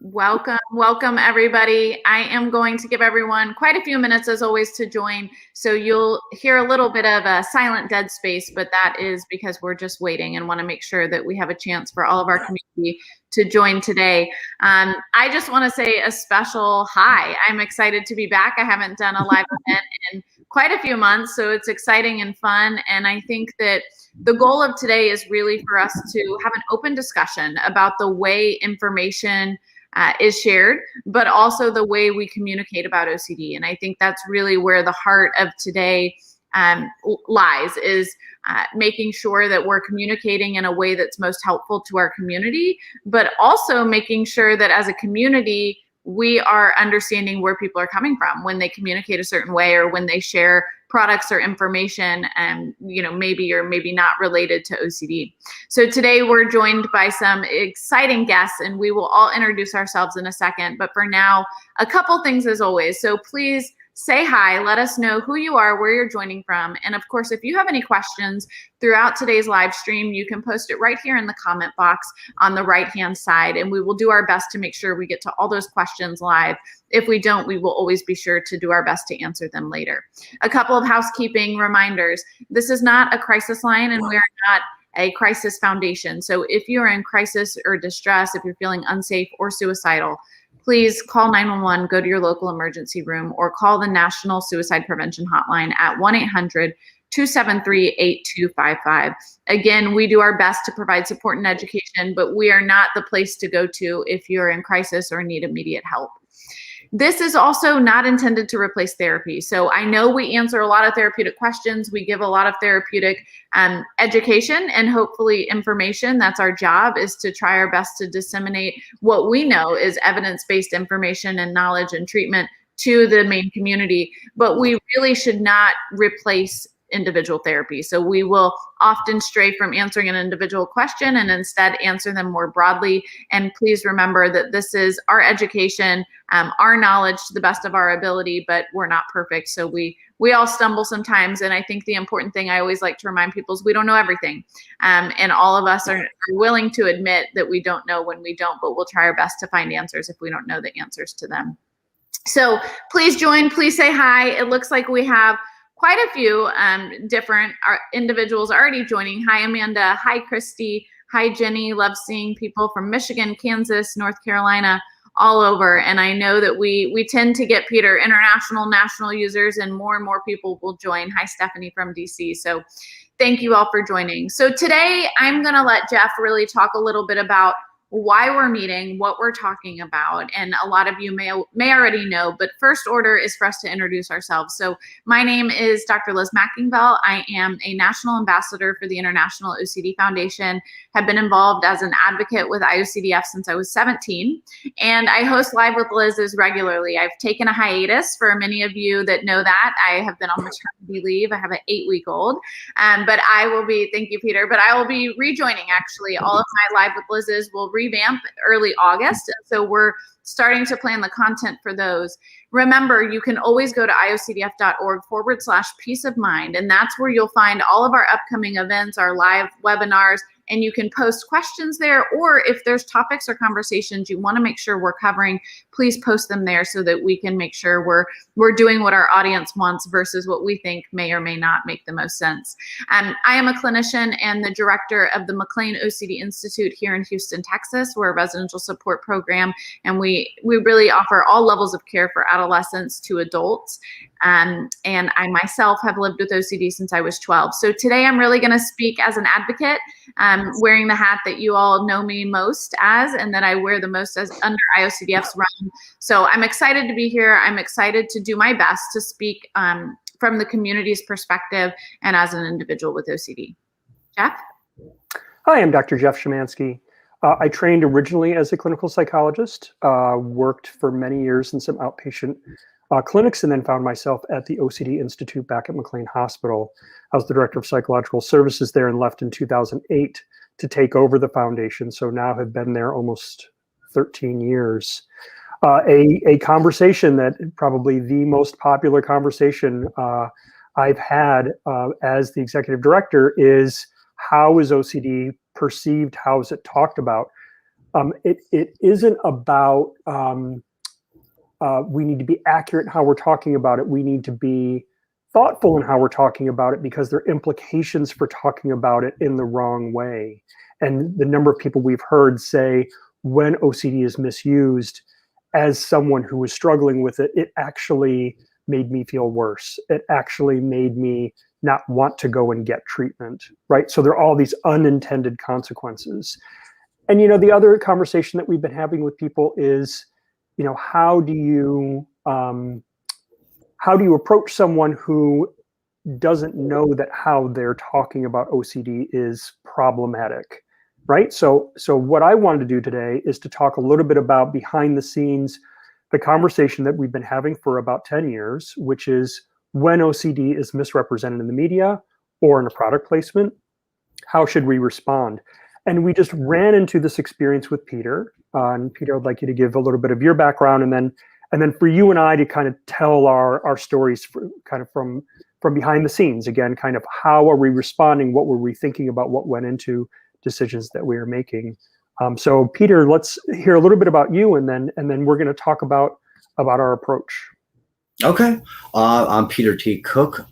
Welcome everybody. I am going to give everyone quite a few minutes as always to join. So you'll hear a little bit of a silent dead space, but that is because we're just waiting and want to make sure that we have a chance for all of our community to join today. I just want to say a special hi. I'm excited to be back. I haven't done a live event in quite a few months, so it's exciting and fun. And I think that the goal of today is really for us to have an open discussion about the way information is shared, but also the way we communicate about OCD. And I think that's really where the heart of today lies, is making sure that we're communicating in a way that's most helpful to our community, but also making sure that as a community, we are understanding where people are coming from when they communicate a certain way or when they share products or information and maybe or maybe not related to OCD. So today we're joined by some exciting guests and we will all introduce ourselves in a second. But for now, a couple things as always. So please say hi, let us know who you are, where you're joining from. And of course, if you have any questions throughout today's live stream, you can post it right here in the comment box on the right-hand side. And we will do our best to make sure we get to all those questions live. If we don't, we will always be sure to do our best to answer them later. A couple of housekeeping reminders. This is not a crisis line and we are not a crisis foundation. So if you're in crisis or distress, if you're feeling unsafe or suicidal, please call 911, go to your local emergency room, or call the National Suicide Prevention Hotline at 1-800-273-8255. Again, we do our best to provide support and education, but we are not the place to go to if you're in crisis or need immediate help. This is also not intended to replace therapy. So I know we answer a lot of therapeutic questions. We give a lot of therapeutic education and hopefully information. That's our job, is to try our best to disseminate what we know is evidence-based information and knowledge and treatment to the main community. But we really should not replace individual therapy. So we will often stray from answering an individual question and instead answer them more broadly. And please remember that this is our education, our knowledge to the best of our ability, but we're not perfect. So we all stumble sometimes. And I think the important thing I always like to remind people is we don't know everything. And all of us are willing to admit that we don't know when we don't, but we'll try our best to find answers if we don't know the answers to them. So please join, please say hi. It looks like we have quite a few different individuals already joining. Hi, Amanda. Hi, Christy. Hi, Jenny. Love seeing people from Michigan, Kansas, North Carolina, all over. And I know that we tend to get, Peter, international, national users, and more people will join. Hi, Stephanie from DC. So thank you all for joining. So today I'm going to let Jeff really talk a little bit about why we're meeting, what we're talking about, and a lot of you may already know, but first order is for us to introduce ourselves. So my name is Dr. Liz McIngvale. I am a national ambassador for the International OCD Foundation, have been involved as an advocate with IOCDF since I was 17, and I host Live with Liz's regularly. I've taken a hiatus, for many of you that know that. I have been on maternity leave. I have an 8-week-old, but I will be, thank you, Peter, but I will be rejoining actually. All of my Live with Liz's will revamp early August. And so we're starting to plan the content for those. Remember, you can always go to iocdf.org/peace of mind. And that's where you'll find all of our upcoming events, our live webinars, and you can post questions there. Or if there's topics or conversations you want to make sure we're covering, please post them there so that we can make sure we're doing what our audience wants versus what we think may or may not make the most sense. I am a clinician and the director of the McLean OCD Institute here in Houston, Texas. We're a residential support program, and we really offer all levels of care for adolescents to adults. And I myself have lived with OCD since I was 12. So today I'm really going to speak as an advocate, wearing the hat that you all know me most as, and that I wear the most as under IOCDF's realm. So I'm excited to be here. I'm excited to do my best to speak from the community's perspective and as an individual with OCD. Jeff? Hi, I'm Dr. Jeff Szymanski. I trained originally as a clinical psychologist, worked for many years in some outpatient clinics, and then found myself at the OCD Institute back at McLean Hospital. I was the director of psychological services there and left in 2008 to take over the foundation. So now have been there almost 13 years. A conversation that probably the most popular conversation I've had as the executive director is, how is OCD perceived? How is it talked about? It isn't about we need to be accurate in how we're talking about it. We need to be thoughtful in how we're talking about it, because there are implications for talking about it in the wrong way. And the number of people we've heard say, when OCD is misused, as someone who was struggling with it, it actually made me feel worse. It actually made me not want to go and get treatment, right? So there are all these unintended consequences. And, the other conversation that we've been having with people is, how do you approach someone who doesn't know that how they're talking about OCD is problematic, right? So what I wanted to do today is to talk a little bit about behind the scenes, the conversation that we've been having for about 10 years, which is when OCD is misrepresented in the media or in a product placement, how should we respond? And we just ran into this experience with Peter. And Peter, I'd like you to give a little bit of your background, and then for you and I to kind of tell our stories from behind the scenes. Again, kind of how are we responding? What were we thinking about? What went into decisions that we are making? So Peter, let's hear a little bit about you, and then we're going to talk about our approach. Okay. I'm Peter T. Cook.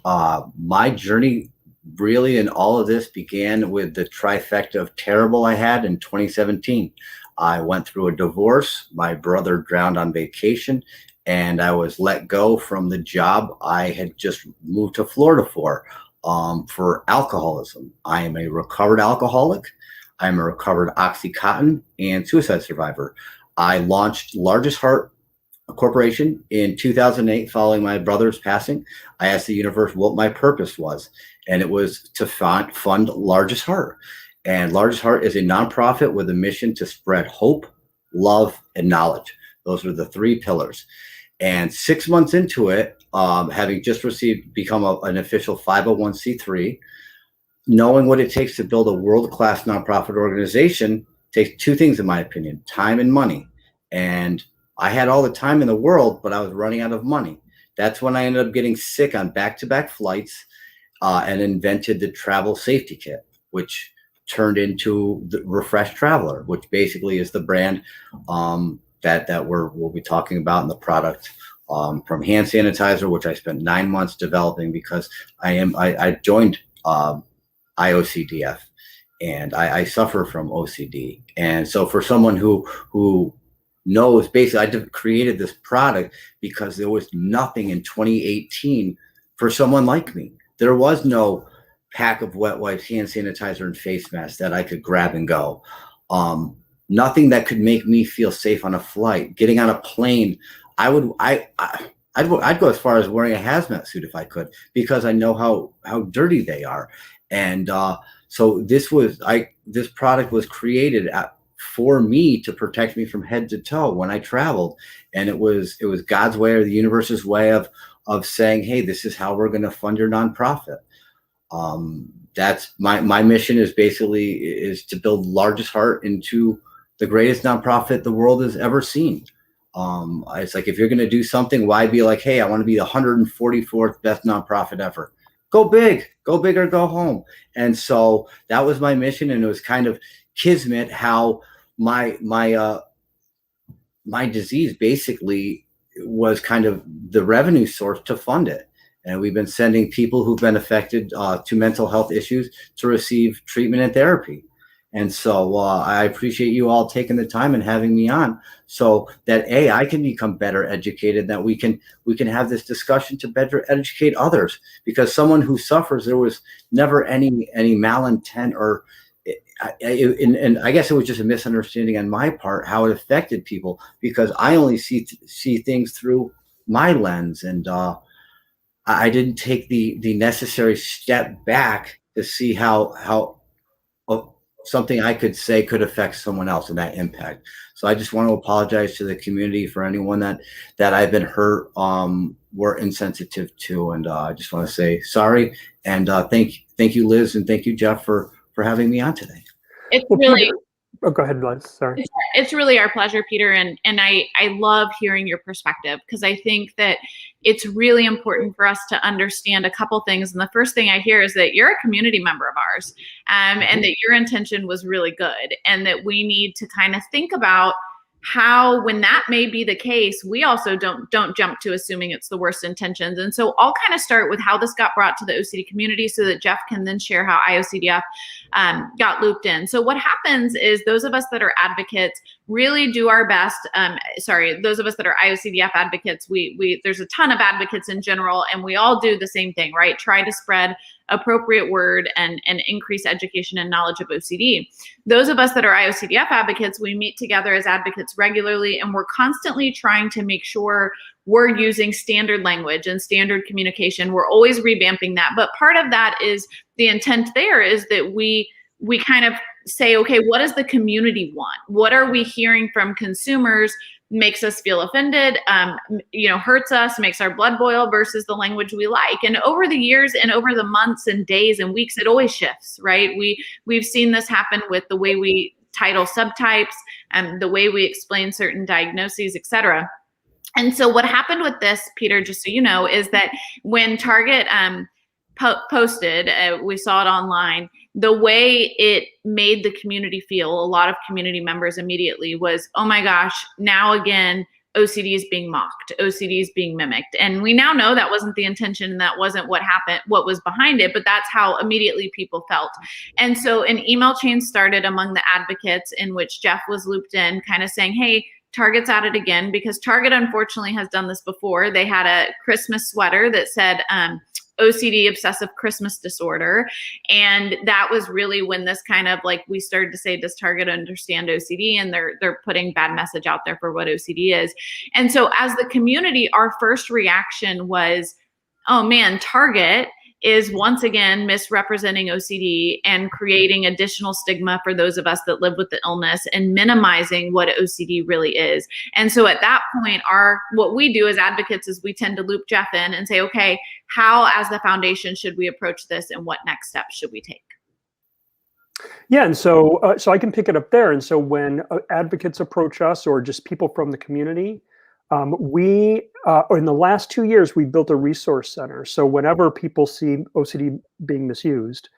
My journey really in all of this began with the trifecta of terrible I had in 2017. I went through a divorce. My brother drowned on vacation, and I was let go from the job I had just moved to Florida for alcoholism. I am a recovered alcoholic. I'm a recovered Oxycontin and suicide survivor. I launched Largest Heart Corporation in 2008 following my brother's passing. I asked the universe what my purpose was, and it was to fund Largest Heart. And Largest Heart is a nonprofit with a mission to spread hope, love, and knowledge. Those are the three pillars. And 6 months into it, having just become an official 501c3, knowing what it takes to build a world-class nonprofit organization takes two things, in my opinion: time and money. And I had all the time in the world, but I was running out of money. That's when I ended up getting sick on back-to-back flights and invented the travel safety kit, which turned into the Refresh Traveler, which basically is the brand that we'll be talking about in the product, from hand sanitizer, which I spent 9 months developing because I joined IOCDF, and I suffer from OCD. And so for someone who knows, basically I created this product because there was nothing in 2018 for someone like me. There was no pack of wet wipes, hand sanitizer, and face masks that I could grab and go. Nothing that could make me feel safe on a flight. Getting on a plane, I'd go as far as wearing a hazmat suit if I could, because I know how dirty they are. And so this product was created for me to protect me from head to toe when I traveled. And it was God's way, or the universe's way of saying, hey, this is how we're going to fund your nonprofit. That's my mission is to build Largest Heart into the greatest nonprofit the world has ever seen. It's like, if you're going to do something, why be like, hey, I want to be the 144th best nonprofit ever? Go big or go home. And so that was my mission. And it was kind of kismet how my disease basically was kind of the revenue source to fund it. And we've been sending people who've been affected to mental health issues to receive treatment and therapy. And so I appreciate you all taking the time and having me on, so that I can become better educated, that we can have this discussion to better educate others. Because someone who suffers, there was never any malintent, or and I guess it was just a misunderstanding on my part how it affected people, because I only see things through my lens, and I didn't take the necessary step back to see how something I could say could affect someone else and that impact. So I just want to apologize to the community for anyone that I've been hurt, were insensitive to, and I just want to say sorry, and thank you, Liz, and thank you, Jeff, for having me on today. It's really Oh, go ahead, Liz. Sorry. It's really our pleasure, Peter, and I love hearing your perspective, because I think that it's really important for us to understand a couple things. And the first thing I hear is that you're a community member of ours, and that your intention was really good, and that we need to kind of think about how, when that may be the case, we also don't jump to assuming it's the worst intentions. And so I'll kind of start with how this got brought to the OCD community, so that Jeff can then share how IOCDF got looped in. So what happens is, those of us that are advocates really do our best. Those of us that are IOCDF advocates, we there's a ton of advocates in general, and we all do the same thing, right? Try to spread appropriate word and increase education and knowledge of OCD. Those of us that are IOCDF advocates, we meet together as advocates regularly, and we're constantly trying to make sure we're using standard language and standard communication. We're always revamping that. But part of that is, the intent there is that we kind of say, okay, what does the community want? What are we hearing from consumers makes us feel offended, hurts us, makes our blood boil, versus the language we like. And over the years and over the months and days and weeks, it always shifts, right? We've seen this happen with the way we title subtypes and the way we explain certain diagnoses, et cetera. And so what happened with this, Peter, just so you know, is that when Target posted, we saw it online, the way it made the community feel, a lot of community members immediately, was, oh my gosh, now again, OCD is being mocked, OCD is being mimicked. And we now know that wasn't the intention, and that wasn't what happened, what was behind it, but that's how immediately people felt. And so an email chain started among the advocates, in which Jeff was looped in, kind of saying, hey, Target's at it again, because Target unfortunately has done this before. They had a Christmas sweater that said OCD, obsessive Christmas disorder. And that was really when this kind of, like, we started to say, does Target understand OCD? And they're putting bad message out there for what OCD is. And so as the community, our first reaction was, oh man, Target is once again misrepresenting OCD and creating additional stigma for those of us that live with the illness, and minimizing what OCD really is. And so at that point, what we do as advocates is we tend to loop Jeff in and say, okay, how as the foundation should we approach this, and what next steps should we take? Yeah, and so I can pick it up there. And so when advocates approach us, or just people from the community, we in the last 2 years, we built a resource center. So whenever people see OCD being misused,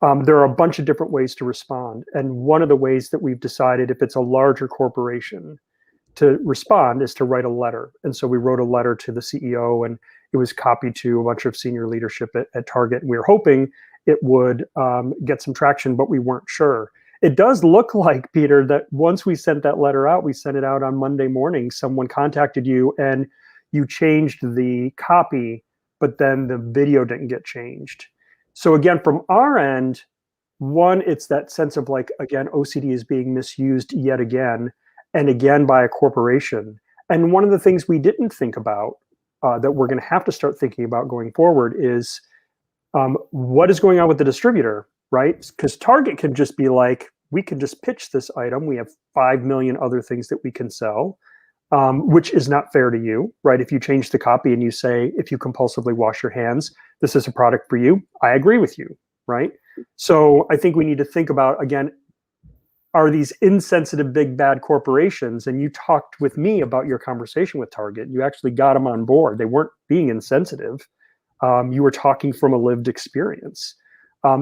there are a bunch of different ways to respond. And one of the ways that we've decided, if it's a larger corporation, to respond is to write a letter. And so we wrote a letter to the CEO, and it was copied to a bunch of senior leadership at Target. And we were hoping it would get some traction, but we weren't sure. It does look like, Peter, that once we sent that letter out, we sent it out on Monday morning, someone contacted you and you changed the copy, but then the video didn't get changed. So again, from our end, one, it's that sense of, like, again, OCD is being misused yet again and again by a corporation. And one of the things we didn't think about that we're going to have to start thinking about going forward is what is going on with the distributor, right? Because Target can just be like, we can just pitch this item. We have 5 million other things that we can sell, which is not fair to you, right? If you change the copy and you say, if you compulsively wash your hands, this is a product for you, I agree with you, right? So I think we need to think about, again, are these insensitive big bad corporations? And you talked with me about your conversation with Target. You actually got them on board. They weren't being insensitive. You were talking from a lived experience.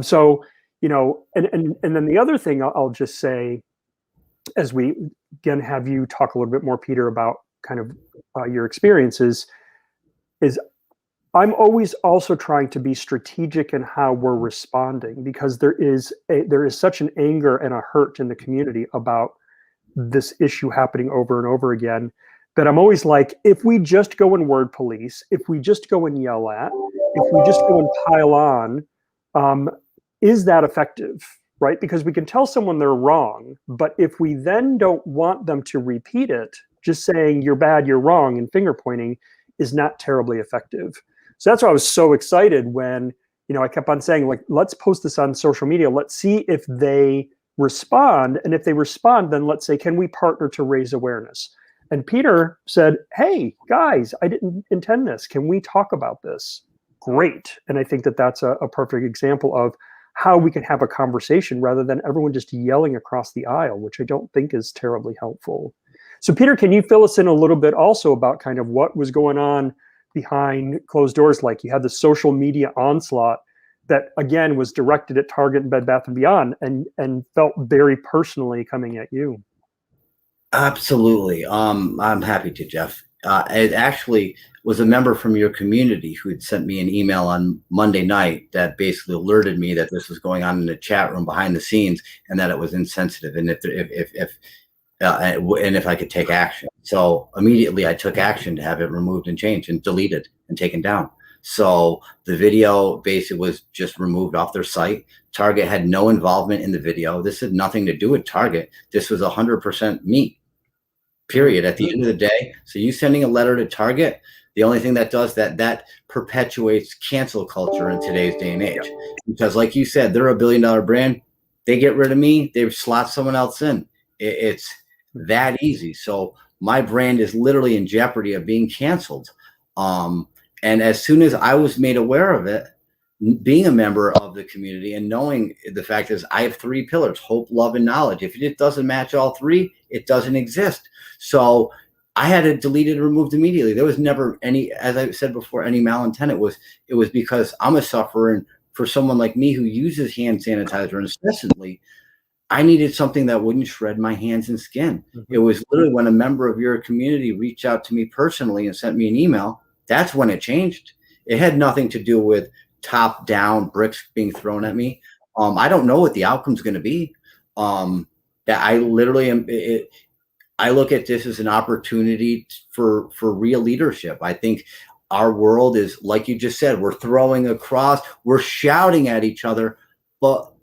So, and then the other thing I'll just say, as we again have you talk a little bit more, Peter, about kind of your experiences, is I'm always also trying to be strategic in how we're responding, because there is such an anger and a hurt in the community about this issue happening over and over again, that I'm always like, if we just go and word police, if we just go and yell at, if we just go and pile on, is that effective, right? Because we can tell someone they're wrong, but if we then don't want them to repeat it, just saying you're bad, you're wrong, and finger pointing is not terribly effective. So that's why I was so excited when, I kept on saying, like, let's post this on social media. Let's see if they respond. And if they respond, then let's say, can we partner to raise awareness? And Peter said, hey, guys, I didn't intend this. Can we talk about this? Great. And I think that that's a perfect example of how we can have a conversation rather than everyone just yelling across the aisle, which I don't think is terribly helpful. So Peter, can you fill us in a little bit also about kind of what was going on behind closed doors? Like you had the social media onslaught that again was directed at Target and Bed Bath & Beyond and felt very personally coming at you. Absolutely. I'm happy to, Jeff. It actually was a member from your community who had sent me an email on Monday night that basically alerted me that this was going on in the chat room behind the scenes and that it was insensitive and if I could take action. So immediately I took action to have it removed and changed and deleted and taken down. So the video basically was just removed off their site. Target had no involvement in the video. This had nothing to do with Target. This was 100% me, period, at the end of the day. So you sending a letter to Target, the only thing that does that perpetuates cancel culture in today's day and age. Because like you said, they're a $1 billion brand. They get rid of me, they slot someone else in. It's that easy. So my brand is literally in jeopardy of being canceled. And as soon as I was made aware of it, being a member of the community and knowing the fact is I have 3 pillars: hope, love, and knowledge. If it doesn't match all 3, it doesn't exist. So I had it deleted and removed immediately. There was never any, as I said before, any malintent. It was because I'm a sufferer, and for someone like me who uses hand sanitizer incessantly, I needed something that wouldn't shred my hands and skin. It was literally when a member of your community reached out to me personally and sent me an email, that's when it changed. It had nothing to do with top down bricks being thrown at me. I don't know what the outcome's going to be. That I literally am. I look at this as an opportunity for real leadership. I think our world is, like you just said, we're throwing across, we're shouting at each other, but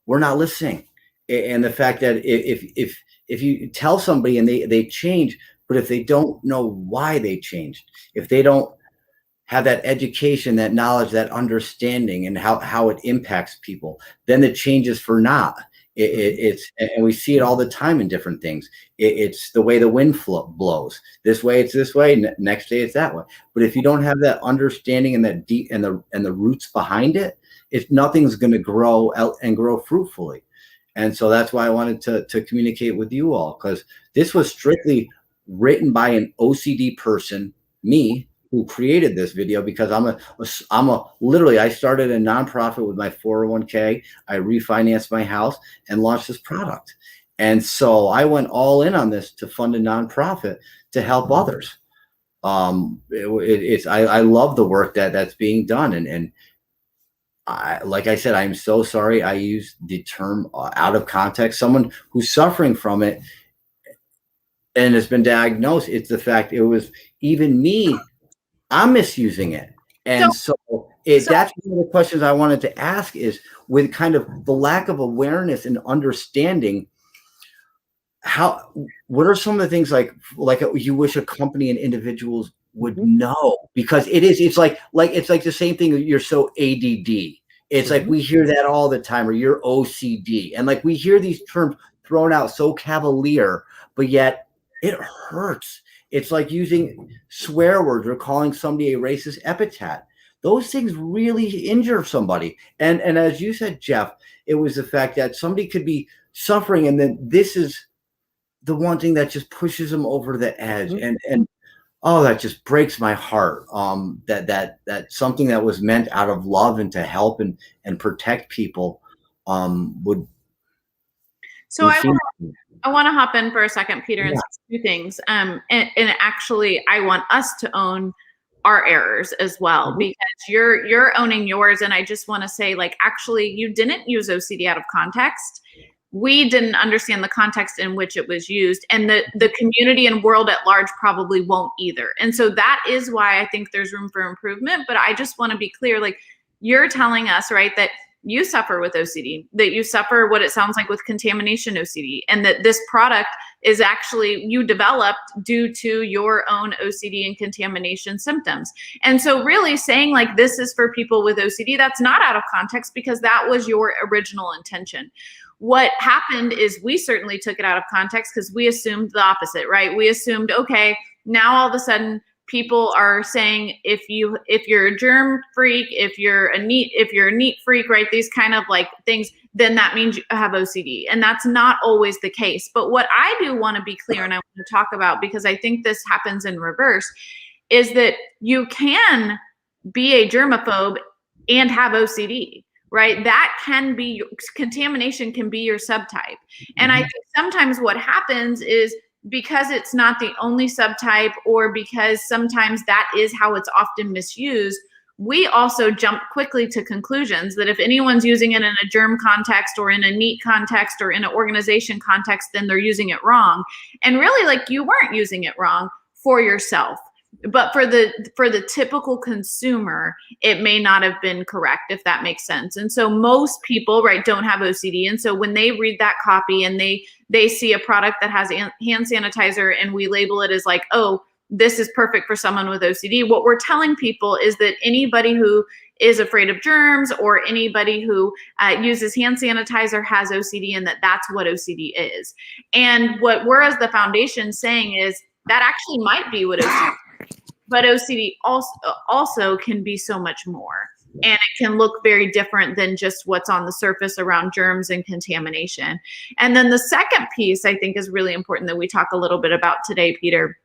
we're not listening. And the fact that if you tell somebody and they change, but if they don't know why they changed, if they don't have that education, that knowledge, that understanding, and how it impacts people, then the change is for naught. And we see it all the time in different things. It's the way the wind blows. This way it's this way. Next day it's that way. But if you don't have that understanding and that deep and the roots behind it, nothing's going to grow out and grow fruitfully. And so that's why I wanted to communicate with you all, because this was strictly written by an OCD person, me, who created this video, because literally, I started a nonprofit with my 401k. I refinanced my house and launched this product. And so I went all in on this to fund a nonprofit to help others. I love the work that's being done. And like I said, I'm so sorry I used the term out of context. Someone who's suffering from it and has been diagnosed, it's the fact it was even me. I'm misusing it. And so that's one of the questions I wanted to ask is, with kind of the lack of awareness and understanding, what are some of the things like you wish a company and individuals would know? Because it's like the same thing. You're so ADD. It's like we hear that all the time, or you're OCD. And like we hear these terms thrown out so cavalier, but yet it hurts. It's like using swear words or calling somebody a racist epithet. Those things really injure somebody. And as you said, Jeff, it was the fact that somebody could be suffering, and then this is the one thing that just pushes them over the edge. And oh, that just breaks my heart. That something that was meant out of love and to help and protect people would. So I want to hop in for a second, Peter, and say 2 things. And actually, I want us to own our errors as well, because you're owning yours. And I just want to say, like, actually, you didn't use OCD out of context. We didn't understand the context in which it was used, and the community and world at large probably won't either. And so that is why I think there's room for improvement. But I just want to be clear, like, you're telling us, right, that you suffer with OCD, that you suffer what it sounds like with contamination OCD, and that this product is actually you developed due to your own OCD and contamination symptoms. And so really saying like this is for people with OCD, that's not out of context, because that was your original intention. What happened is we certainly took it out of context because we assumed the opposite, right? We assumed, okay, now all of a sudden people are saying if you're a germ freak, if you're a neat freak, right? These kind of like things, then that means you have OCD. And that's not always the case. But what I do want to be clear and I want to talk about, because I think this happens in reverse, is that you can be a germaphobe and have OCD, right? That can be, contamination can be your subtype. And I think sometimes what happens is, because it's not the only subtype, or because sometimes that is how it's often misused, we also jump quickly to conclusions that if anyone's using it in a germ context or in a neat context or in an organization context, then they're using it wrong. And really, like, you weren't using it wrong for yourself. But for the typical consumer, it may not have been correct, if that makes sense. And so most people, right, don't have OCD. And so when they read that copy and they see a product that has hand sanitizer and we label it as like, oh, this is perfect for someone with OCD, what we're telling people is that anybody who is afraid of germs or anybody who uses hand sanitizer has OCD, and that's what OCD is. And what we're, as the foundation, saying is that actually might be what OCD is. But OCD also can be so much more, and it can look very different than just what's on the surface around germs and contamination. And then the second piece I think is really important that we talk a little bit about today, Peter.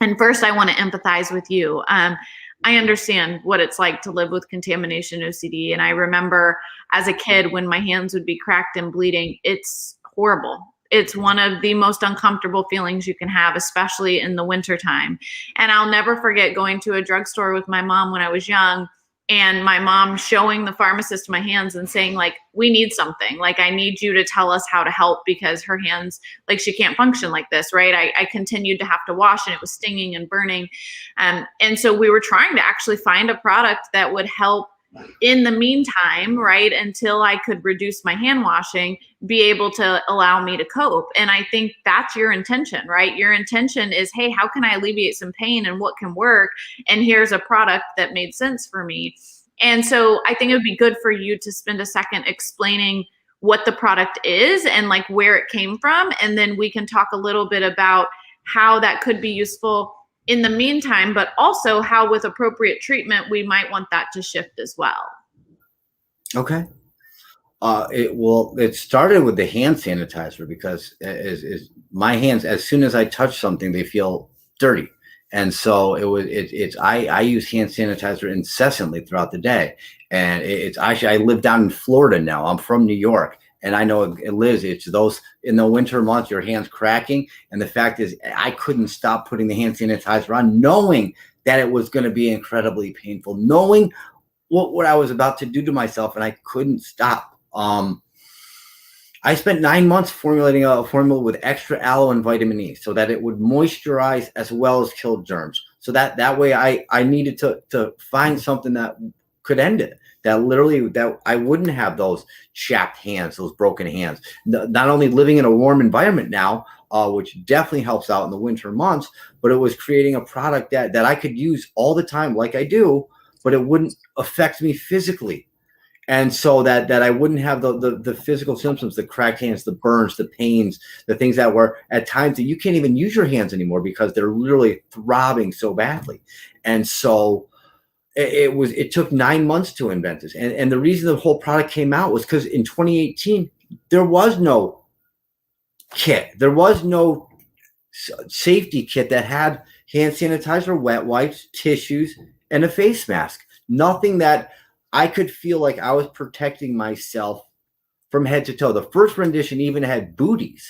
And first, I want to empathize with you. I understand what it's like to live with contamination OCD. And I remember as a kid when my hands would be cracked and bleeding, it's horrible. It's one of the most uncomfortable feelings you can have, especially in the wintertime. And I'll never forget going to a drugstore with my mom when I was young, and my mom showing the pharmacist my hands and saying, like, we need something. Like, I need you to tell us how to help, because her hands, like, she can't function like this, right? I continued to have to wash, and it was stinging and burning. And so we were trying to actually find a product that would help in the meantime, right, until I could reduce my hand washing, be able to allow me to cope. And I think that's your intention, right? Your intention is, hey, how can I alleviate some pain and what can work? And here's a product that made sense for me. And so I think it would be good for you to spend a second explaining what the product is and like where it came from. And then we can talk a little bit about how that could be useful in the meantime, but also how with appropriate treatment, we might want that to shift as well. Okay. It started with the hand sanitizer, because is my hands, as soon as I touch something, they feel dirty. And so I use hand sanitizer incessantly throughout the day. And it's actually, I live down in Florida now. I'm from New York. And I know, Liz, it's those in the winter months, your hands cracking. And the fact is, I couldn't stop putting the hand sanitizer on, knowing that it was going to be incredibly painful, knowing what I was about to do to myself, and I couldn't stop. I spent 9 months formulating a formula with extra aloe and vitamin E so that it would moisturize as well as kill germs. So that way I needed to find something that could end it. That I wouldn't have those chapped hands, those broken hands. Not only living in a warm environment now, which definitely helps out in the winter months, but it was creating a product that I could use all the time like I do, but it wouldn't affect me physically. And so that I wouldn't have the physical symptoms, the cracked hands, the burns, the pains, the things that were at times that you can't even use your hands anymore because they're literally throbbing so badly. And so it took 9 months to invent this. And the reason the whole product came out was because in 2018, there was no kit. There was no safety kit that had hand sanitizer, wet wipes, tissues, and a face mask. Nothing that I could feel like I was protecting myself from head to toe. The first rendition even had booties,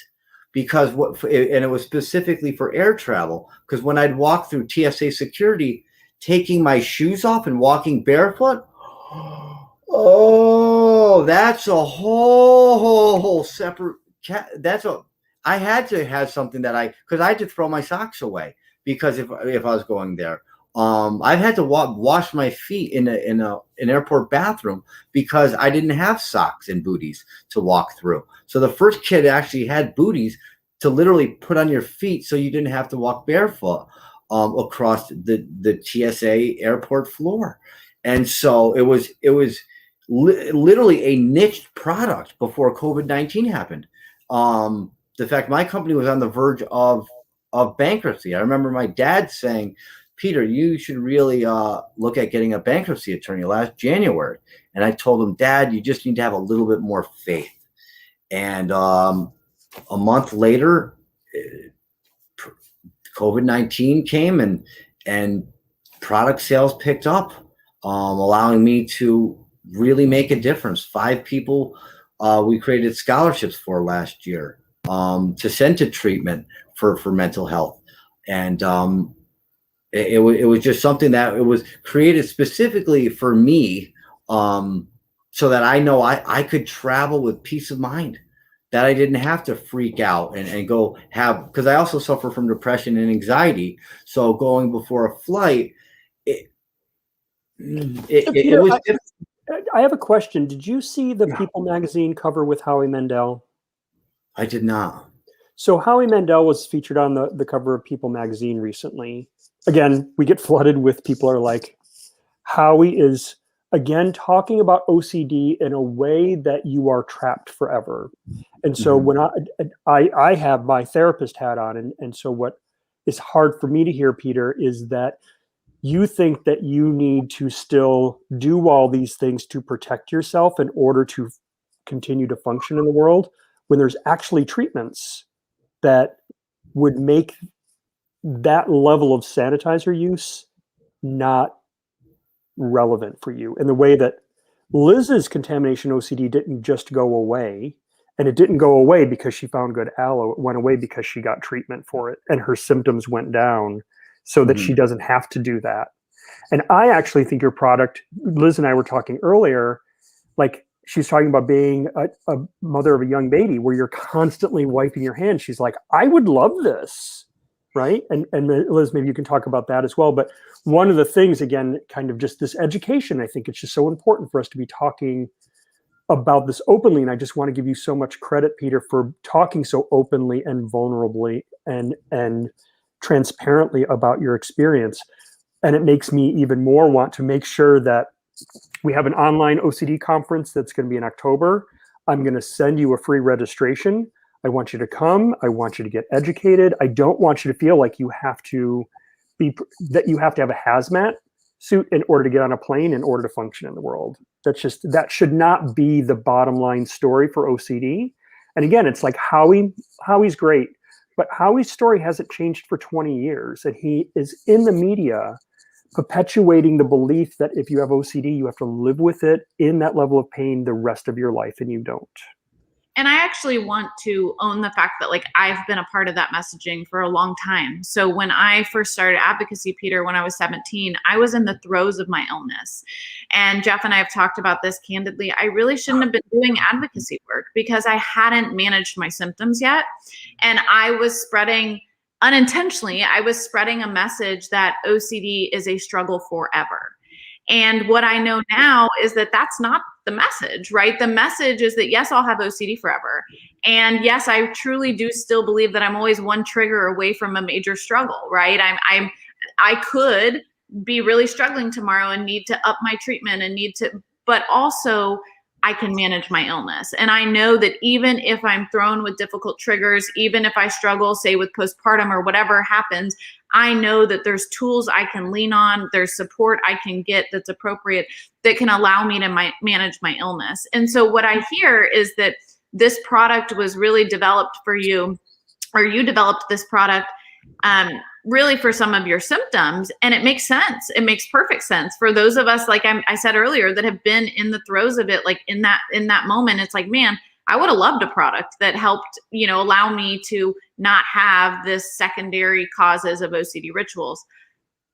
because and it was specifically for air travel, because when I'd walk through TSA security, taking my shoes off and walking barefoot, oh, that's a whole separate. I had to have something that because I had to throw my socks away, because if I was going there, I've had to wash my feet in an airport bathroom because I didn't have socks and booties to walk through. So the first kit actually had booties to literally put on your feet, so you didn't have to walk barefoot across the TSA airport floor. And so it was literally a niched product before COVID-19 happened. The fact my company was on the verge of bankruptcy. I remember my dad saying Peter, you should really look at getting a bankruptcy attorney last January. And I told him, Dad, you just need to have a little bit more faith. And a month later, COVID-19 came and product sales picked up, allowing me to really make a difference. 5 people we created scholarships for last year to send to treatment for mental health. And it was just something that it was created specifically for me, so that I know I could travel with peace of mind, that I didn't have to freak out and go have, because I also suffer from depression and anxiety. So going before a flight, it was. I have a question. Did you see the People magazine cover with Howie Mandel? I did not. So Howie Mandel was featured on the cover of People magazine recently. Again, we get flooded with people are like, Howie is, again, talking about OCD in a way that you are trapped forever. And so when I have my therapist hat on, and so what is hard for me to hear, Peter, is that you think that you need to still do all these things to protect yourself in order to continue to function in the world, when there's actually treatments that would make that level of sanitizer use not relevant for you. In the way that Liz's contamination OCD didn't just go away, and it didn't go away because she found good aloe. It went away because she got treatment for it and her symptoms went down, so that she doesn't have to do that. And I actually think your product, Liz and I were talking earlier, like she's talking about being a mother of a young baby where you're constantly wiping your hands. She's like, I would love this, right? And Liz, maybe you can talk about that as well. But one of the things, again, kind of just this education, I think it's just so important for us to be talking about this openly. And I just want to give you so much credit, Peter, for talking so openly and vulnerably and transparently about your experience. And it makes me even more want to make sure that we have an online OCD conference that's going to be in October. I'm going to send you a free registration. I want you to come. I want you to get educated. I don't want you to feel like you have to have a hazmat suit in order to get on a plane, in order to function in the world. That should not be the bottom line story for OCD. And again, it's like Howie's great. But Howie's story hasn't changed for 20 years, and he is in the media perpetuating the belief that if you have OCD, you have to live with it in that level of pain the rest of your life, and you don't. And I actually want to own the fact that, like, I've been a part of that messaging for a long time. So when I first started advocacy, Peter, when I was 17, I was in the throes of my illness. And Jeff and I have talked about this candidly. I really shouldn't have been doing advocacy work because I hadn't managed my symptoms yet. And I was spreading, unintentionally, I was spreading a message that OCD is a struggle forever. And what I know now is that that's not the message, right? The message is that, yes, I'll have OCD forever. And yes, I truly do still believe that I'm always one trigger away from a major struggle, right? I could be really struggling tomorrow and need to up my treatment but also I can manage my illness. And I know that even if I'm thrown with difficult triggers, even if I struggle, say with postpartum or whatever happens, I know that there's tools I can lean on, there's support I can get that's appropriate that can allow me to manage my illness. And so what I hear is that this product was really developed for you, or you developed this product really for some of your symptoms. And it makes sense. It makes perfect sense for those of us, like I said earlier, that have been in the throes of it, like in that moment. It's like, man, I would have loved a product that helped, allow me to not have this secondary causes of OCD rituals.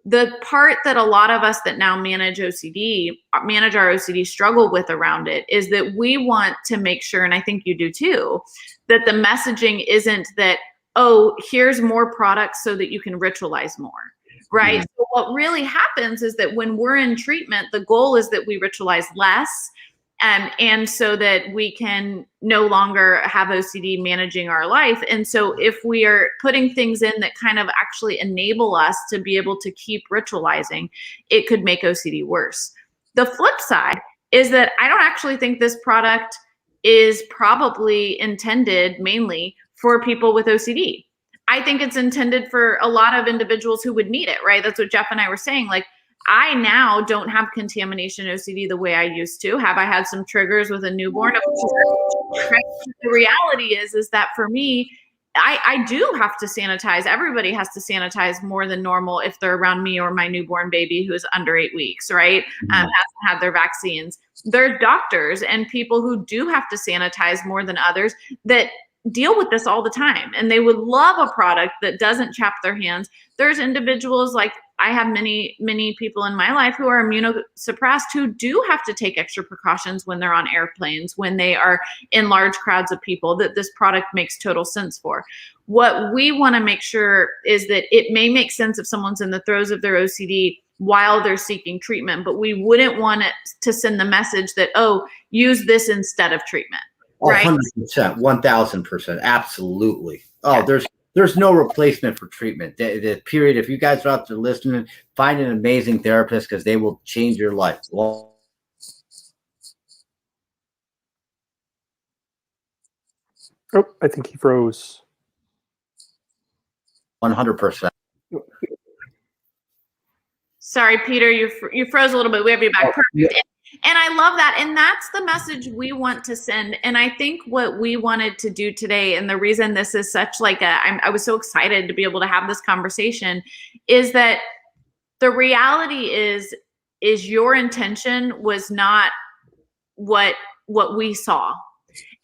The part that a lot of us that now manage our OCD struggle with around it is that we want to make sure, and I think you do too, that the messaging isn't that, oh, here's more products so that you can ritualize more, right? So what really happens is that when we're in treatment, the goal is that we ritualize less, and so that we can no longer have OCD managing our life. And so if we are putting things in that kind of actually enable us to be able to keep ritualizing, it could make OCD worse. The flip side is that I don't actually think this product is probably intended mainly for people with OCD. I think it's intended for a lot of individuals who would need it, right? That's what Jeff and I were saying. Like, I now don't have contamination OCD the way I used to. Have I had some triggers with a newborn? Of course. Right? The reality is that for me, I do have to sanitize. Everybody has to sanitize more than normal if they're around me or my newborn baby who is under 8 weeks, right? Hasn't had their vaccines. There are doctors and people who do have to sanitize more than others that deal with this all the time, and they would love a product that doesn't chap their hands. There's individuals, like I have many people in my life who are immunosuppressed who do have to take extra precautions when they're on airplanes, when they are in large crowds of people, that this product makes total sense for. What we want to make sure is that it may make sense if someone's in the throes of their OCD while they're seeking treatment, but we wouldn't want it to send the message that, oh, use this instead of treatment. Right. 100%, 1000%. Absolutely. Oh, yeah. There's no replacement for treatment. The period, if you guys are out there listening, find an amazing therapist because they will change your life. Well, oh, I think he froze. 100%. Sorry, Peter, you froze a little bit. We have you back. Perfect. Yeah. And I love that. And that's the message we want to send. And I think what we wanted to do today, and the reason this is such like I was so excited to be able to have this conversation, is that the reality is your intention was not what we saw.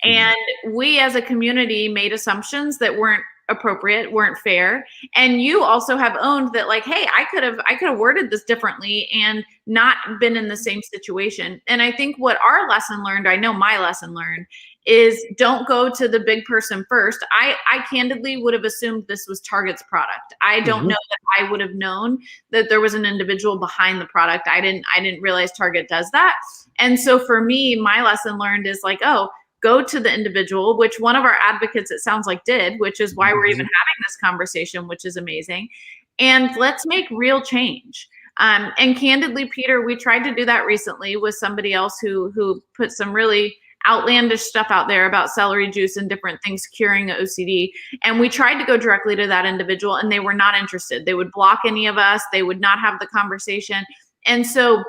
And we as a community made assumptions that weren't appropriate, weren't fair. And you also have owned that, like, hey, I could have worded this differently and not been in the same situation. And I think what our lesson learned, I know my lesson learned, is don't go to the big person first. I candidly would have assumed this was Target's product. I don't know that I would have known that there was an individual behind the product. I didn't realize Target does that. And so for me, my lesson learned is like, oh, go to the individual, which one of our advocates, it sounds like, did, which is why we're even having this conversation, which is amazing. And let's make real change. And candidly, Peter, we tried to do that recently with somebody else who put some really outlandish stuff out there about celery juice and different things curing OCD. And we tried to go directly to that individual, and they were not interested. They would block any of us. They would not have the conversation. And so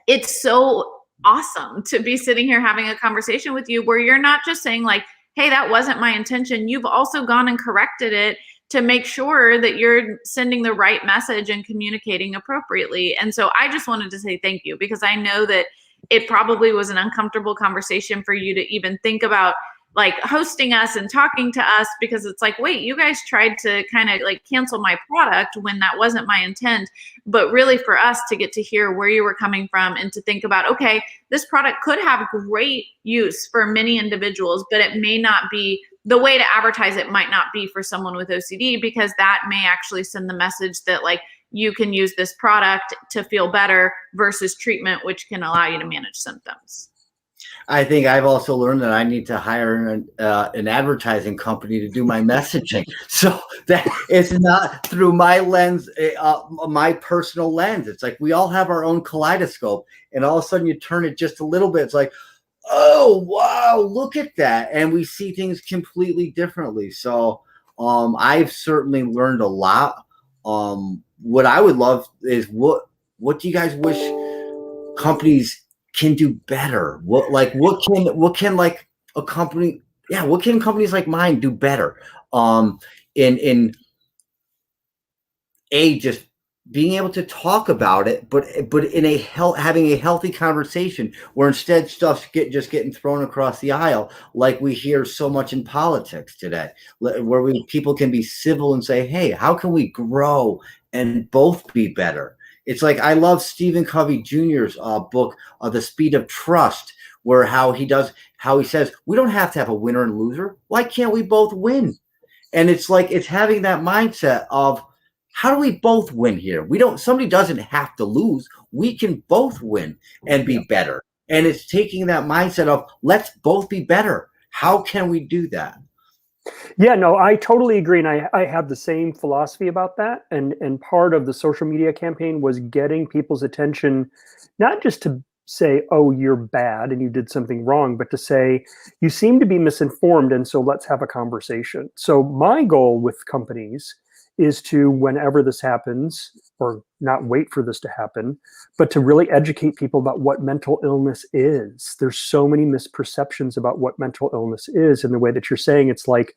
it's so awesome to be sitting here having a conversation with you where you're not just saying like, hey, that wasn't my intention. You've also gone and corrected it to make sure that you're sending the right message and communicating appropriately. And so I just wanted to say thank you, because I know that it probably was an uncomfortable conversation for you to even think about like hosting us and talking to us, because it's like, wait, you guys tried to kind of like cancel my product when that wasn't my intent. But really for us to get to hear where you were coming from and to think about, okay, this product could have great use for many individuals, but it may not be the way to advertise it, might not be for someone with OCD, because that may actually send the message that like you can use this product to feel better versus treatment, which can allow you to manage symptoms. I think I've also learned that I need to hire an advertising company to do my messaging, so that it's not through my lens, my personal lens. It's like we all have our own kaleidoscope, and all of a sudden you turn it just a little bit. It's like, oh, wow, look at that. And we see things completely differently. So I've certainly learned a lot. What I would love is what do you guys wish companies can do better? What can like a company, what can companies like mine do better? In just being able to talk about it, but in having a healthy conversation, where instead stuff's just getting thrown across the aisle, like we hear so much in politics today, where people can be civil and say, hey, how can we grow and both be better? It's like, I love Stephen Covey Jr.'s book, The Speed of Trust, where how he says, we don't have to have a winner and loser. Why can't we both win? And it's like, it's having that mindset of, how do we both win here? Somebody doesn't have to lose. We can both win and be better. And it's taking that mindset of, let's both be better. How can we do that? Yeah, no, I totally agree. And I have the same philosophy about that. And part of the social media campaign was getting people's attention, not just to say, oh, you're bad and you did something wrong, but to say, you seem to be misinformed, and so let's have a conversation. So my goal with companies is to, whenever this happens, or not wait for this to happen, but to really educate people about what mental illness is. There's so many misperceptions about what mental illness is, in the way that you're saying. It's like,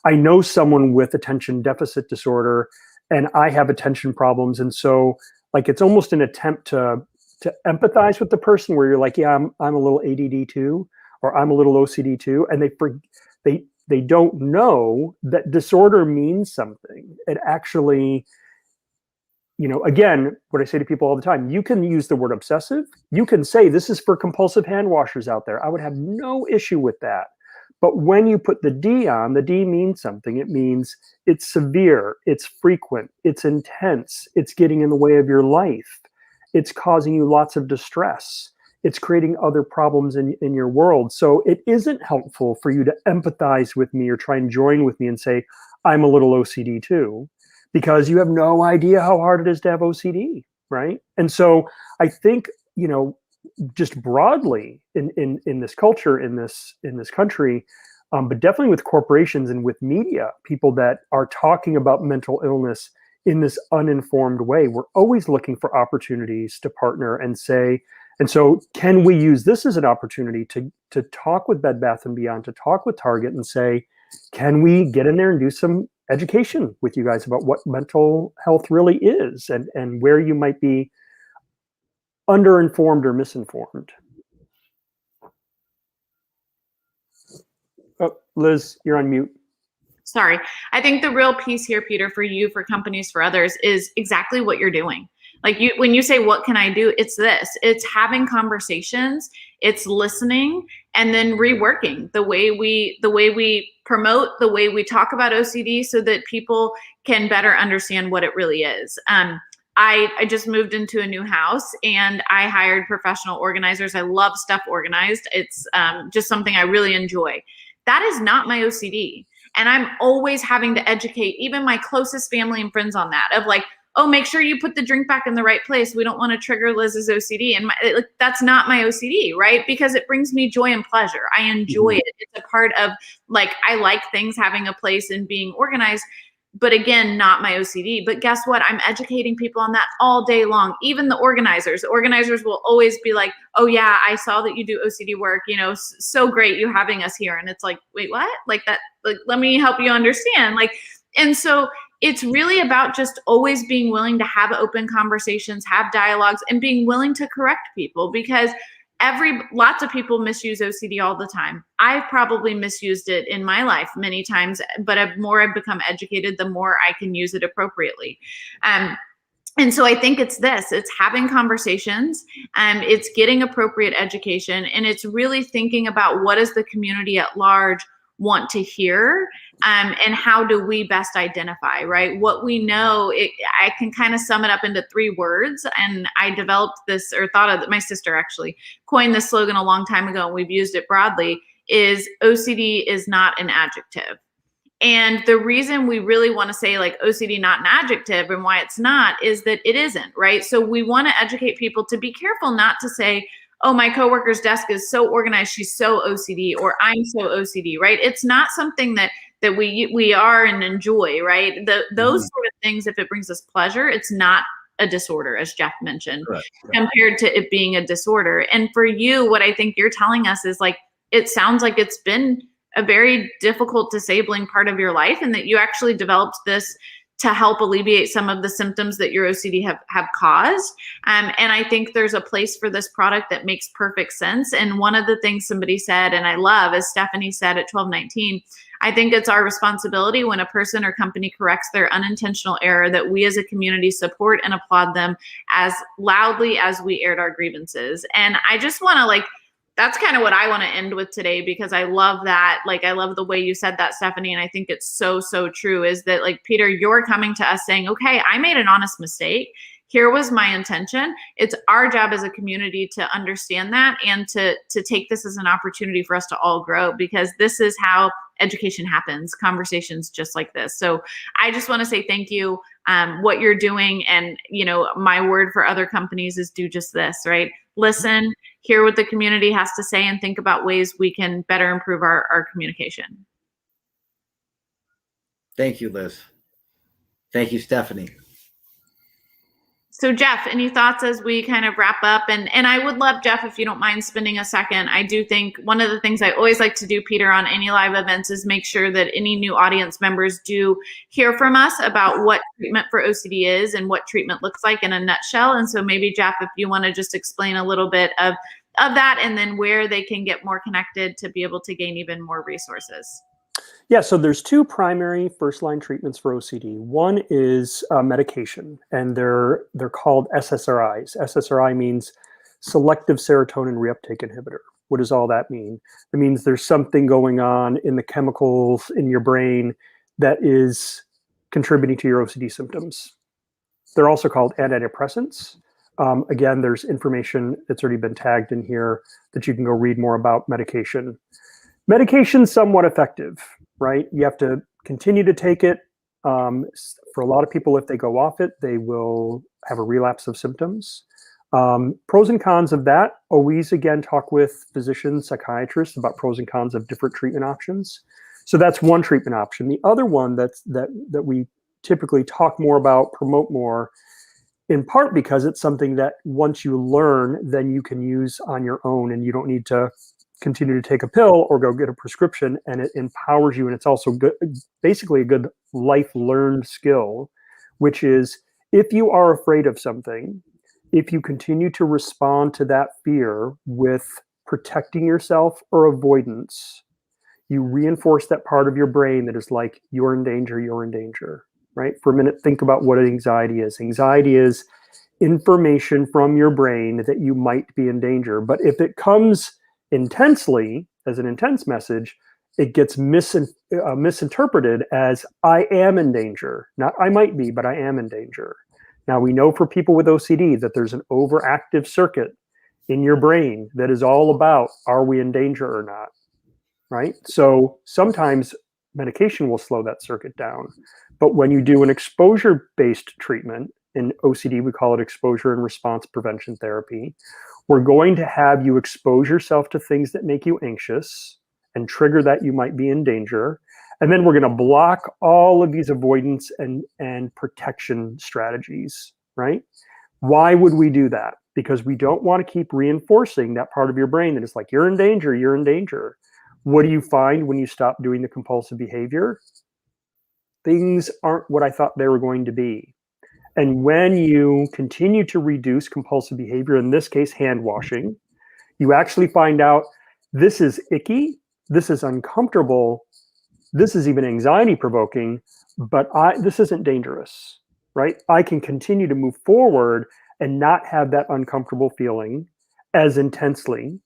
I know someone with attention deficit disorder and I have attention problems. And so like, it's almost an attempt to empathize with the person, where you're like, yeah, I'm a little ADD too, or I'm a little OCD too. And they don't know that disorder means something. It actually, again, what I say to people all the time, you can use the word obsessive. You can say this is for compulsive hand washers out there. I would have no issue with that. But when you put the D on, the D means something. It means it's severe, it's frequent, it's intense, it's getting in the way of your life. It's causing you lots of distress. It's creating other problems in your world. So it isn't helpful for you to empathize with me or try and join with me and say, I'm a little OCD too, because you have no idea how hard it is to have OCD, right? And so I think, just broadly in this culture, in this country, but definitely with corporations and with media, people that are talking about mental illness in this uninformed way, we're always looking for opportunities to partner and say, and so can we use this as an opportunity to talk with Bed Bath & Beyond, to talk with Target and say, can we get in there and do some education with you guys about what mental health really is, and where you might be underinformed or misinformed. Oh, Liz, you're on mute. Sorry. I think the real piece here, Peter, for you, for companies, for others, is exactly what you're doing. Like when you say, what can I do? It's this. It's having conversations, it's listening, and then reworking the way we promote, the way we talk about OCD, so that people can better understand what it really is. I just moved into a new house and I hired professional organizers. I love stuff organized. It's just something I really enjoy. That is not my OCD. And I'm always having to educate even my closest family and friends on that, of like, oh, make sure you put the drink back in the right place. We don't want to trigger Liz's OCD. And that's not my OCD, right? Because it brings me joy and pleasure. I enjoy it. It's a part of, like, I like things having a place and being organized. But again, not my OCD. But guess what? I'm educating people on that all day long. Even the organizers. The organizers will always be like, oh yeah, I saw that you do OCD work. So great you having us here. And it's like, wait, what? Like that, like, let me help you understand. Like, and so it's really about just always being willing to have open conversations, have dialogues, and being willing to correct people, because lots of people misuse OCD all the time. I've probably misused it in my life many times, but the more I've become educated, the more I can use it appropriately. And so I think it's having conversations, it's getting appropriate education, and it's really thinking about what does the community at large want to hear, and how do we best identify, right? What we know, I can kind of sum it up into 3 words. And I developed this, or thought of, my sister actually coined this slogan a long time ago, and we've used it broadly, is OCD is not an adjective. And the reason we really want to say like OCD not an adjective, and why it's not, is that it isn't, right? So we want to educate people to be careful not to say, oh, my coworker's desk is so organized, she's so OCD, or I'm so OCD, right? It's not something that we are and enjoy, right? Those sort of things, if it brings us pleasure, it's not a disorder, as Jeff mentioned, Correct. compared to it being a disorder. And for you, what I think you're telling us is, like, it sounds like it's been a very difficult, disabling part of your life, and that you actually developed this to help alleviate some of the symptoms that your OCD have caused. And I think there's a place for this product that makes perfect sense. And one of the things somebody said, and I love, as Stephanie said at 1219, I think it's our responsibility when a person or company corrects their unintentional error, that we as a community support and applaud them as loudly as we aired our grievances. And I just want to, like, that's kind of what I want to end with today, because I love that. Like, I love the way you said that, Stephanie. And I think it's so, so true, is that, like, Peter, you're coming to us saying, okay, I made an honest mistake. Here was my intention. It's our job as a community to understand that, and to take this as an opportunity for us to all grow, because this is how education happens, conversations just like this. So I just want to say thank you. what you're doing. And, my word for other companies is do just this, right? Listen, hear what the community has to say, and think about ways we can better improve our communication. Thank you, Liz. Thank you, Stephanie. So Jeff, any thoughts as we kind of wrap up? And I would love, Jeff, if you don't mind spending a second. I do think one of the things I always like to do, Peter, on any live events is make sure that any new audience members do hear from us about what treatment for OCD is and what treatment looks like in a nutshell. And so maybe, Jeff, if you want to just explain a little bit of that, and then where they can get more connected to be able to gain even more resources. Yeah, so there's two primary first-line treatments for OCD. One is medication, and they're called SSRIs. SSRI means selective serotonin reuptake inhibitor. What does all that mean? It means there's something going on in the chemicals in your brain that is contributing to your OCD symptoms. They're also called antidepressants. Again, there's information that's already been tagged in here that you can go read more about medication. Medication's somewhat effective, right? You have to continue to take it. For a lot of people, if they go off it, they will have a relapse of symptoms. Pros and cons of that, always, again, talk with physicians, psychiatrists about pros and cons of different treatment options. So that's one treatment option. The other one that we typically talk more about, promote more, in part because it's something that once you learn, then you can use on your own, and you don't need to continue to take a pill or go get a prescription, and it empowers you. And it's also good, basically a good life learned skill, which is if you are afraid of something, if you continue to respond to that fear with protecting yourself or avoidance, you reinforce that part of your brain that is like, you're in danger, right? For a minute, think about what anxiety is. Anxiety is information from your brain that you might be in danger. But if it comes intensely, as an intense message, it gets misinterpreted as I am in danger. Not I might be, but I am in danger. Now, we know for people with OCD that there's an overactive circuit in your brain that is all about, are we in danger or not, right? So sometimes medication will slow that circuit down. But when you do an exposure-based treatment, in OCD, we call it exposure and response prevention therapy, we're going to have you expose yourself to things that make you anxious and trigger that you might be in danger. And then we're going to block all of these avoidance and protection strategies, right? Why would we do that? Because we don't want to keep reinforcing that part of your brain that is like, you're in danger, you're in danger. What do you find when you stop doing the compulsive behavior? Things aren't what I thought they were going to be. And when you continue to reduce compulsive behavior, in this case, hand washing, you actually find out this is icky, this is uncomfortable, this is even anxiety provoking, but this isn't dangerous, right? I can continue to move forward and not have that uncomfortable feeling as intensely,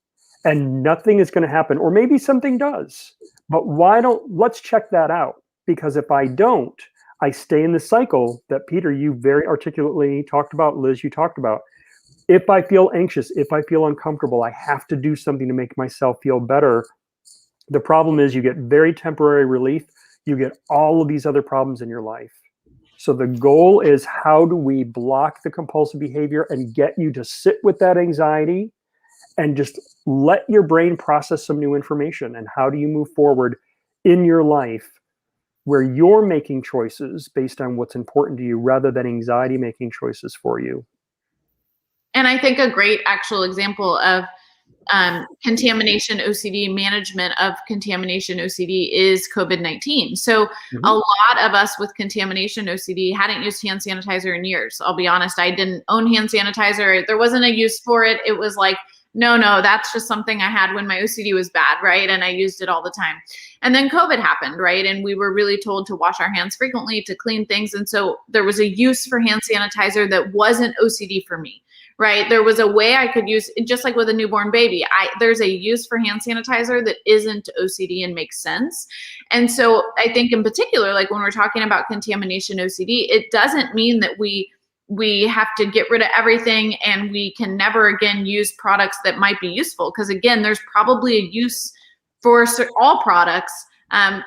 and nothing is going to happen, or maybe something does, but let's check that out, because if I don't, I stay in the cycle that Peter, you very articulately talked about, Liz, you talked about. If I feel anxious, if I feel uncomfortable, I have to do something to make myself feel better. The problem is you get very temporary relief. You get all of these other problems in your life. So the goal is, how do we block the compulsive behavior and get you to sit with that anxiety and just let your brain process some new information? And how do you move forward in your life where you're making choices based on what's important to you rather than anxiety making choices for you? And I think a great actual example of contamination OCD, management of contamination OCD, is COVID-19. So a lot of us with contamination OCD hadn't used hand sanitizer in years. I'll be honest, I didn't own hand sanitizer. There wasn't a use for it. It was like, no, that's just something I had when my OCD was bad, right? And I used it all the time. And then COVID happened, right? And we were really told to wash our hands frequently, to clean things. And so there was a use for hand sanitizer that wasn't OCD for me, right? There was a way I could use, just like with a newborn baby, there's a use for hand sanitizer that isn't OCD and makes sense. And so I think in particular, like when we're talking about contamination OCD, it doesn't mean that we have to get rid of everything and we can never again use products that might be useful. Because again, there's probably a use for all products,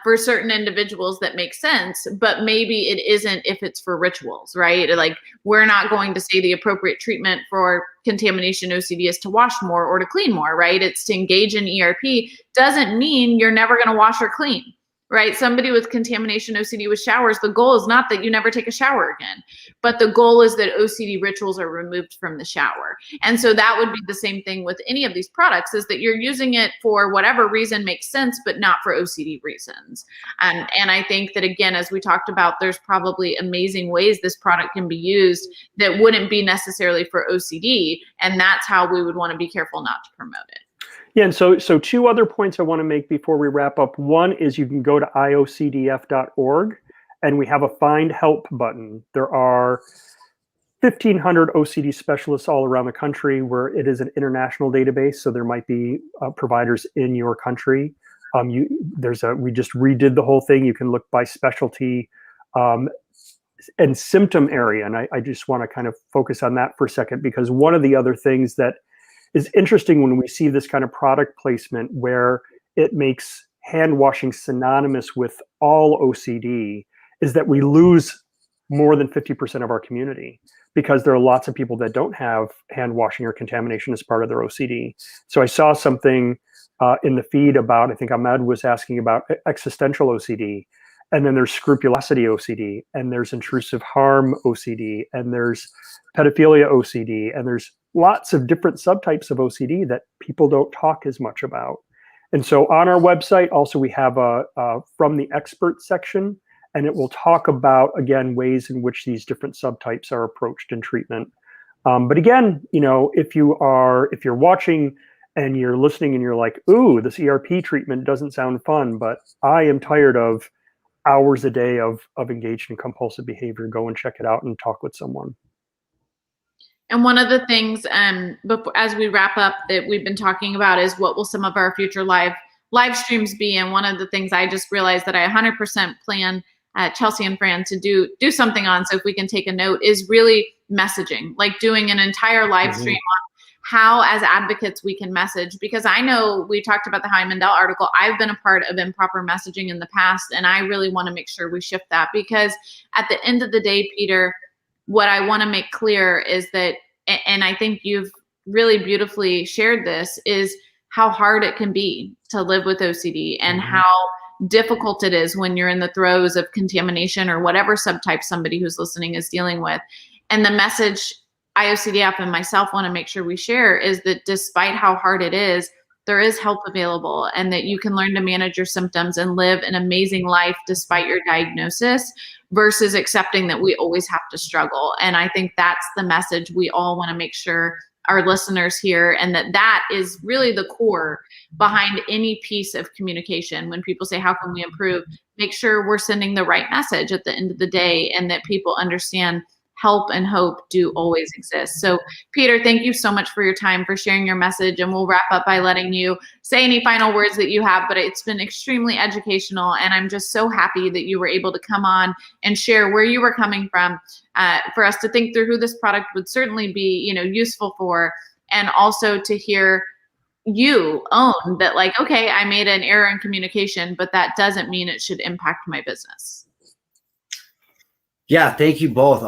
For certain individuals that makes sense, but maybe it isn't if it's for rituals, right? Like, we're not going to say the appropriate treatment for contamination OCD is to wash more or to clean more, right? It's to engage in ERP. Doesn't mean you're never going to wash or clean, right? Somebody with contamination OCD with showers, the goal is not that you never take a shower again, but the goal is that OCD rituals are removed from the shower. And so that would be the same thing with any of these products, is that you're using it for whatever reason makes sense, but not for OCD reasons. And I think that, again, as we talked about, there's probably amazing ways this product can be used that wouldn't be necessarily for OCD. And that's how we would want to be careful not to promote it. Yeah, and so two other points I want to make before we wrap up. One is you can go to IOCDF.org, and we have a Find Help button. There are 1,500 OCD specialists all around the country, where it is an international database, so there might be providers in your country. We just redid the whole thing. You can look by specialty and symptom area, and I just want to kind of focus on that for a second, because one of the other things that is interesting when we see this kind of product placement where it makes hand washing synonymous with all OCD is that we lose more than 50% of our community, because there are lots of people that don't have hand washing or contamination as part of their OCD. So I saw something in the feed about, I think Ahmed was asking about existential OCD, and then there's scrupulosity OCD, and there's intrusive harm OCD, and there's pedophilia OCD, and there's lots of different subtypes of OCD that people don't talk as much about. And so on our website, also, we have a From the Expert section, and it will talk about, again, ways in which these different subtypes are approached in treatment. But again, if you're watching and you're listening and you're like, ooh, this ERP treatment doesn't sound fun, but I am tired of hours a day of engaged in compulsive behavior, go and check it out and talk with someone. And one of the things, as we wrap up, that we've been talking about is what will some of our future live streams be. And one of the things I just realized that I 100% plan Chelsea and Fran to do something on, so if we can take a note, is really messaging, like doing an entire live stream on how, as advocates, we can message. Because I know we talked about the Howie Mandel article. I've been a part of improper messaging in the past, and I really want to make sure we shift that, because at the end of the day, Peter, what I want to make clear is that, and I think you've really beautifully shared this, is how hard it can be to live with OCD, and how difficult it is when you're in the throes of contamination or whatever subtype somebody who's listening is dealing with. And the message IOCDF and myself want to make sure we share is that despite how hard it is, there is help available, and that you can learn to manage your symptoms and live an amazing life despite your diagnosis, versus accepting that we always have to struggle. And I think that's the message we all want to make sure our listeners hear, and that is really the core behind any piece of communication. When people say, how can we improve? Make sure we're sending the right message at the end of the day, and that people understand help and hope do always exist. So Peter, thank you so much for your time, for sharing your message. And we'll wrap up by letting you say any final words that you have, but it's been extremely educational. And I'm just so happy that you were able to come on and share where you were coming from, for us to think through who this product would certainly be, useful for, and also to hear you own that, like, okay, I made an error in communication, but that doesn't mean it should impact my business. Yeah, thank you both.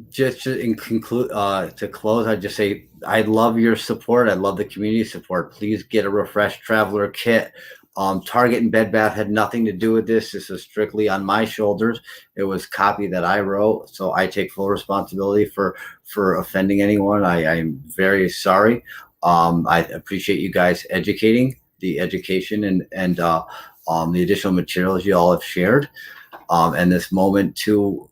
Just to close, I'd just say I love your support. I love the community support. Please get a Refresh Traveler kit. Target and Bed Bath had nothing to do with this. This is strictly on my shoulders. It was copy that I wrote, so I take full responsibility for offending anyone. I'm very sorry. I appreciate you guys educating, the education and the additional materials you all have shared. And this moment to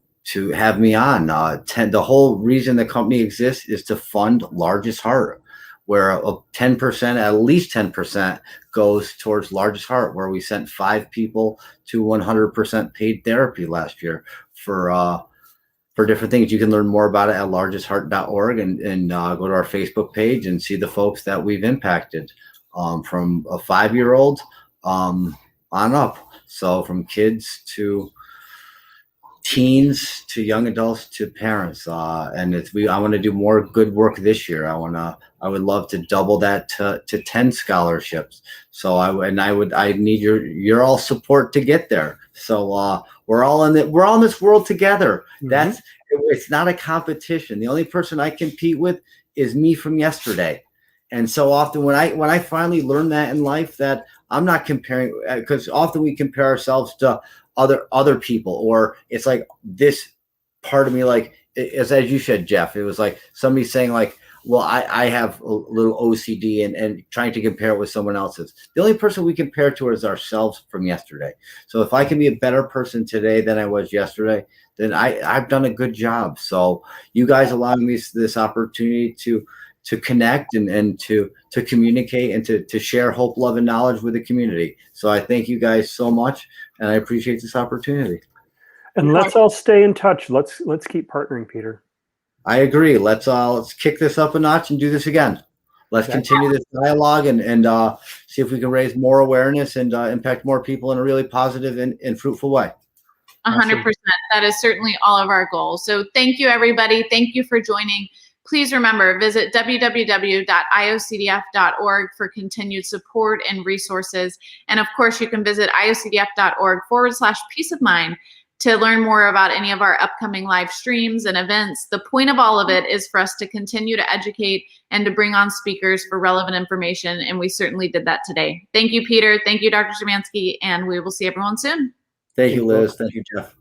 have me on. The whole reason the company exists is to fund Largest Heart, where 10%, at least 10%, goes towards Largest Heart, where we sent 5 people to 100% paid therapy last year for different things. You can learn more about it at largestheart.org and go to our Facebook page and see the folks that we've impacted, from a 5-year-old on up. So from kids to teens to young adults to parents. And I want to do more good work this year. I would love to double that to 10 scholarships. So I need your all support to get there. So we're all in this world together. Mm-hmm. It's not a competition. The only person I compete with is me from yesterday. And so often when I finally learned that in life, that I'm not comparing, because often we compare ourselves to other people, or it's like this part of me, like as you said, Jeff, it was like somebody saying like, well, I have a little OCD and trying to compare it with someone else's. The only person we compare to is ourselves from yesterday. So if I can be a better person today than I was yesterday, then I've done a good job. So you guys allowing me this opportunity to connect and to communicate and to share hope, love, and knowledge with the community. So I thank you guys so much, and I appreciate this opportunity. And let's all stay in touch. Let's keep partnering, Peter. I agree. Let's kick this up a notch and do this again. Let's continue this dialogue and see if we can raise more awareness and impact more people in a really positive and fruitful way. 100%. That is certainly all of our goals. So thank you, everybody. Thank you for joining. Please remember, visit www.iocdf.org for continued support and resources. And of course, you can visit iocdf.org/peace of mind to learn more about any of our upcoming live streams and events. The point of all of it is for us to continue to educate and to bring on speakers for relevant information. And we certainly did that today. Thank you, Peter. Thank you, Dr. Szymanski. And we will see everyone soon. Thank you, Liz. Thank you, Jeff.